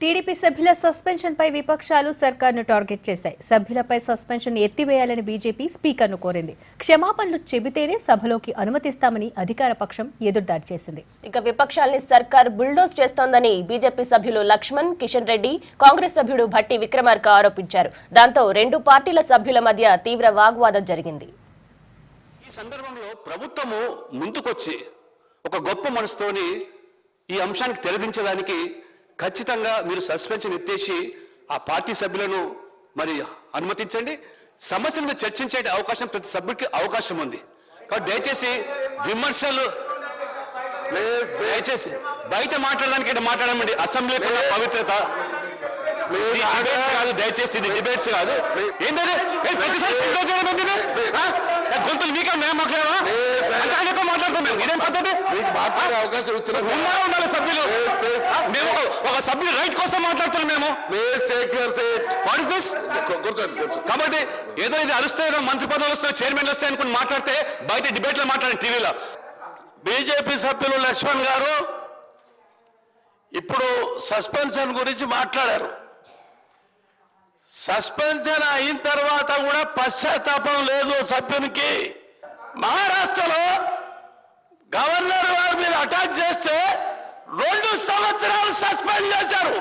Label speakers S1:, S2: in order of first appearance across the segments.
S1: TDP సభ్యుల suspension పై విపక్షాలు సర్కార్ను target చేశాయి. సభ్యులపై సస్పెన్షన్ ఎత్తివేయాలని బీజేపీ స్పీకర్ను కోరింది. క్షమాపణలు చెబితేనే సభలోకి అనుమతిస్తామని అధికార పక్షం ఎదురుదాడి చేసింది.
S2: ఇక విపక్షాల్ని సర్కార్ బుల్డోజ్ చేస్తోందని బీజేపీ సభ్యులు లక్ష్మణ్, కిషన్ రెడ్డి, కాంగ్రెస్ సభ్యుడు భట్టి విక్రమార్క ఆరోపించారు. దాంతో రెండు పార్టీల సభ్యుల మధ్య తీవ్ర వాగ్వాదం జరిగింది.
S3: ఈ సందర్భంలో ప్రభుత్వము ముందుకొచ్చి ఒక గొప్ప మనసుతోని ఈ అంశానికి తెరదించడానికి ఖచ్చితంగా మీరు సస్పెన్షన్ ఎత్తేసి ఆ పార్టీ సభ్యులను మరి అనుమతించండి. సమస్యల మీద చర్చించే అవకాశం ప్రతి సభ్యుడికి అవకాశం ఉంది. కాబట్టి దయచేసి విమర్శలు దయచేసి బయట మాట్లాడడానికి మాట్లాడమండి. అసెంబ్లీ కన్నా పవిత్రత కాదు, దయచేసి ఇది డిబేట్స్ కాదు. ఏంటంటే గొంతులు మీకే మేము మాట్లాడమా మాట్లాడుతున్నాం. ఇదేం పద్ధతి? మాట్లాడే అవకాశం ఇచ్చిన ఉండాలి సభ్యులు. మేము ఒక సభ్యులు రైట్ కోసం మాట్లాడుతున్నాం. మేము కాబట్టి ఏదో ఇది అరుస్తే మంత్రి పదవులు వస్తాయి, చైర్మన్లు వస్తాయి అనుకుని మాట్లాడితే బయట డిబేట్లో మాట్లాడండి టీవీలో. బీజేపీ సభ్యులు లక్ష్మణ్ గారు ఇప్పుడు సస్పెన్షన్ గురించి మాట్లాడారు. సస్పెన్షన్ అయిన తర్వాత కూడా పశ్చాత్తాపం లేదు సభ్యునికి. మహారాష్ట్రలో గవర్నర్ వారి మీద అటాక్ చేస్తే 2 సంవత్సరాలు సస్పెండ్ చేశారు.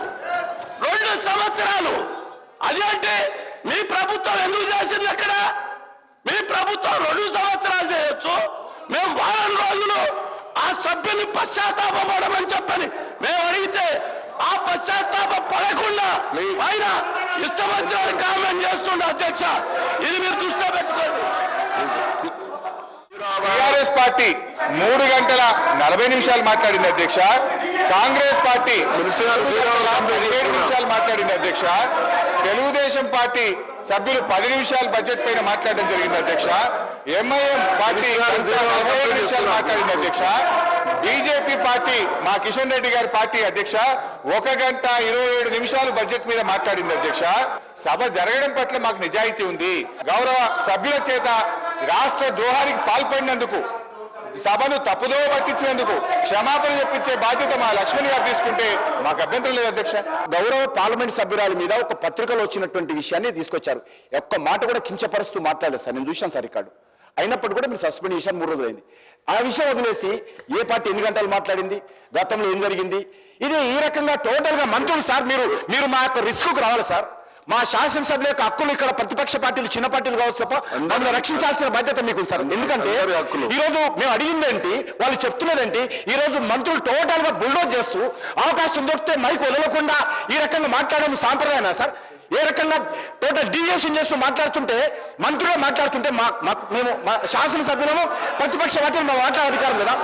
S3: 2 సంవత్సరాలు. అదేంటి మీ ప్రభుత్వం ఎందుకు చేసింది? అక్కడ మీ ప్రభుత్వం 2 సంవత్సరాలు చేయొచ్చు, మేము వారం రోజులు ఆ సభ్యుని పశ్చాత్తాపడమని చెప్పని మేము అడిగితే ఆ పశ్చాత్తాప పడకుండా ఆయన ఇష్టం వచ్చిన కామెంట్ చేస్తుండే. అధ్యక్ష, ఇది మీరు దృష్టిలో పెట్టుకోండి.
S4: టీఆర్ఎస్ పార్టీ 3 గంటల 40 నిమిషాలు మాట్లాడింది అధ్యక్ష. కాంగ్రెస్ పార్టీ 17 నిమిషాలు మాట్లాడింది అధ్యక్ష. తెలుగుదేశం పార్టీ సభ్యులు 10 నిమిషాలు బడ్జెట్ పైన మాట్లాడడం జరిగింది అధ్యక్ష. ఎంఐఎం పార్టీ 47 నిమిషాలు మాట్లాడింది అధ్యక్ష. బీజేపీ పార్టీ మా కిషన్ రెడ్డి గారి పార్టీ అధ్యక్ష 1 గంట 27 నిమిషాలు బడ్జెట్ మీద మాట్లాడింది అధ్యక్ష. సభ జరగడం పట్ల మాకు నిజాయితీ ఉంది. గౌరవ సభ్యుల చేత రాష్ట్ర ద్రోహానికి పాల్పడినందుకు, సభను తప్పుదోవ పట్టించినందుకు క్షమాపణ చెప్పించే బాధ్యత మా లక్ష్మణ్ గారు తీసుకుంటే మాకు అభ్యంతరం లేదు అధ్యక్ష.
S5: గౌరవ పార్లమెంట్ సభ్యురాల మీద ఒక పత్రికలో వచ్చినటువంటి విషయాన్ని తీసుకొచ్చారు. ఒక్క మాట కూడా కించపరుస్తూ మాట్లాడలేదు సార్. నేను చూశాను సార్ రికార్డు. అయినప్పటికీ కూడా మీరు సస్పెండ్ చేశారు. 3 రోజులైంది. ఆ విషయం వదిలేసి ఏ పార్టీ ఎన్ని గంటలు మాట్లాడింది, గతంలో ఏం జరిగింది, ఇది ఈ రకంగా టోటల్ గా మంత్రులు సార్ మీరు మా యొక్క రిస్క్ రావాలి సార్. మా శాసనసభ్యుల యొక్క హక్కులు ఇక్కడ ప్రతిపక్ష పార్టీలు, చిన్న పార్టీలు కావచ్చు తప్ప మమ్మల్ని రక్షించాల్సిన బాధ్యత మీకు సార్. ఎందుకంటే ఈ రోజు మేము అడిగిందేంటి, వాళ్ళు చెప్తున్నదేంటి, ఈ రోజు మంత్రులు టోటల్ గా బుల్డోజ్ చేస్తూ అవకాశం దొరికితే మైక్ వదలకుండా ఈ రకంగా మాట్లాడడం సాంప్రదాయనా సార్? ఏ రకంగా టోటల్ డీవియేషన్ చేస్తూ మాట్లాడుతుంటే, మంత్రులు మాట్లాడుతుంటే మేము శాసనసభ్యులను ప్రతిపక్ష పార్టీలు మా మాట్లాడే అధికారం లేదా?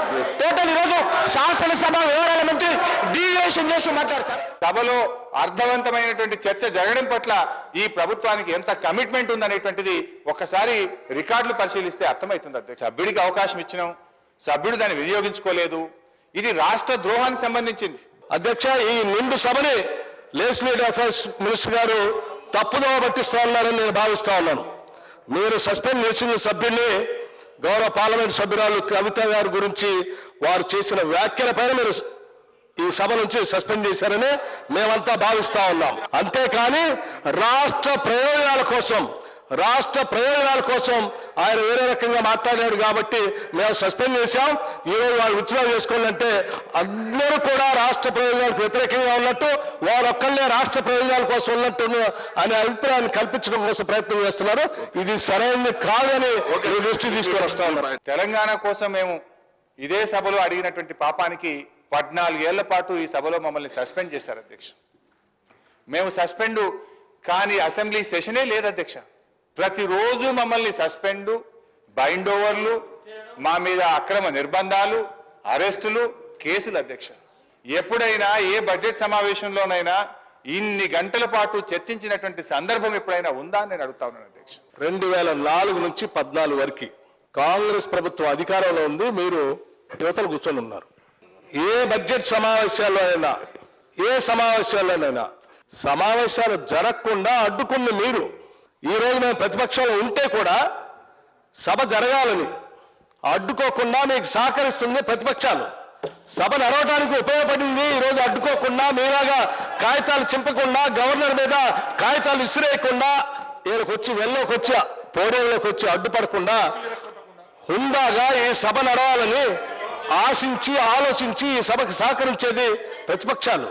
S5: టోటల్ ఈరోజు శాసనసభ వ్యవహారాల మంత్రి డీవియేషన్ చేస్తూ మాట్లాడు సార్.
S4: సభలో అర్థవంతమైనటువంటి చర్చ జరగడం పట్ల ఈ ప్రభుత్వానికి ఎంత కమిట్మెంట్ ఉందనేటువంటిది ఒక్కసారి రికార్డులు పరిశీలిస్తే అర్థమవుతుంది అధ్యక్ష. సభ్యుడికి అవకాశం ఇచ్చినాం, సభ్యుడు దాన్ని వినియోగించుకోలేదు. ఇది రాష్ట్ర ద్రోహానికి సంబంధించింది
S3: అధ్యక్ష. ఈ నిండు సభని లెజిస్లేటివ్ అఫైర్స్ మినిస్టర్ గారు తప్పుదోవ పట్టిస్తా ఉన్నారని నేను భావిస్తా ఉన్నాను. మీరు సస్పెండ్ చేసిన సభ్యుల్ని, గౌరవ పార్లమెంట్ సభ్యురాలు కవిత గారి గురించి వారు చేసిన వ్యాఖ్యల పైన మీరు ఈ సభ నుంచి సస్పెండ్ చేశారని మేమంతా భావిస్తా ఉన్నాం. అంతేకాని రాష్ట్ర ప్రయోజనాల కోసం ఆయన వేరే రకంగా మాట్లాడాడు కాబట్టి మేము సస్పెండ్ చేశాం. ఈరోజు వాళ్ళు విత్డ్రా చేసుకోవాలంటే అందరూ కూడా రాష్ట్ర ప్రయోజనాలకు వ్యతిరేకంగా ఉన్నట్టు, వారు ఒక్కళ్ళే రాష్ట్ర ప్రయోజనాల కోసం ఉన్నట్టు అనే అభిప్రాయాన్ని కల్పించడం కోసం ప్రయత్నం చేస్తున్నారు. ఇది సరైనది కాదని దృష్టి తీసుకొని వస్తా ఉన్నారు.
S4: తెలంగాణ కోసం మేము ఇదే సభలో అడిగినటువంటి పాపానికి 14 ఏళ్ల పాటు ఈ సభలో మమ్మల్ని సస్పెండ్ చేశారు అధ్యక్ష. మేము సస్పెండ్ కానీ అసెంబ్లీ సెషనే లేదు అధ్యక్ష. ప్రతిరోజు మమ్మల్ని సస్పెండ్, బైండ్ ఓవర్లు, మా మీద అక్రమ నిర్బంధాలు, అరెస్టులు, కేసులు అధ్యక్ష. ఎప్పుడైనా ఏ బడ్జెట్ సమావేశంలోనైనా ఇన్ని గంటల పాటు చర్చించినటువంటి సందర్భం ఎప్పుడైనా ఉందా అని నేను అడుగుతా ఉన్నాను అధ్యక్ష.
S3: 2004 నుంచి 14 వరకు కాంగ్రెస్ ప్రభుత్వం అధికారంలో ఉంది. మీరు యువతలు కూర్చొని ఉన్నారు. ఏ బడ్జెట్ సమావేశాల్లోనైనా, సమావేశాలు జరగకుండా అడ్డుకున్న మీరు ఈ రోజు మేము ప్రతిపక్షంలో ఉంటే కూడా సభ జరగాలని అడ్డుకోకుండా మీకు సహకరిస్తుంది ప్రతిపక్షాలు. సభ నడవడానికి ఉపయోగపడింది. ఈరోజు అడ్డుకోకుండా మీలాగా కాగితాలు చింపకుండా గవర్నర్ మీద కాగితాలు విసిరేయకుండా ఈయనకొచ్చి వెళ్ళలోకి పోడియంలోకి వచ్చి అడ్డుపడకుండా హుందాగా ఈ సభ నడవాలని ఆశించి ఆలోచించి ఈ సభకు సహకరించేది ప్రతిపక్షాలు.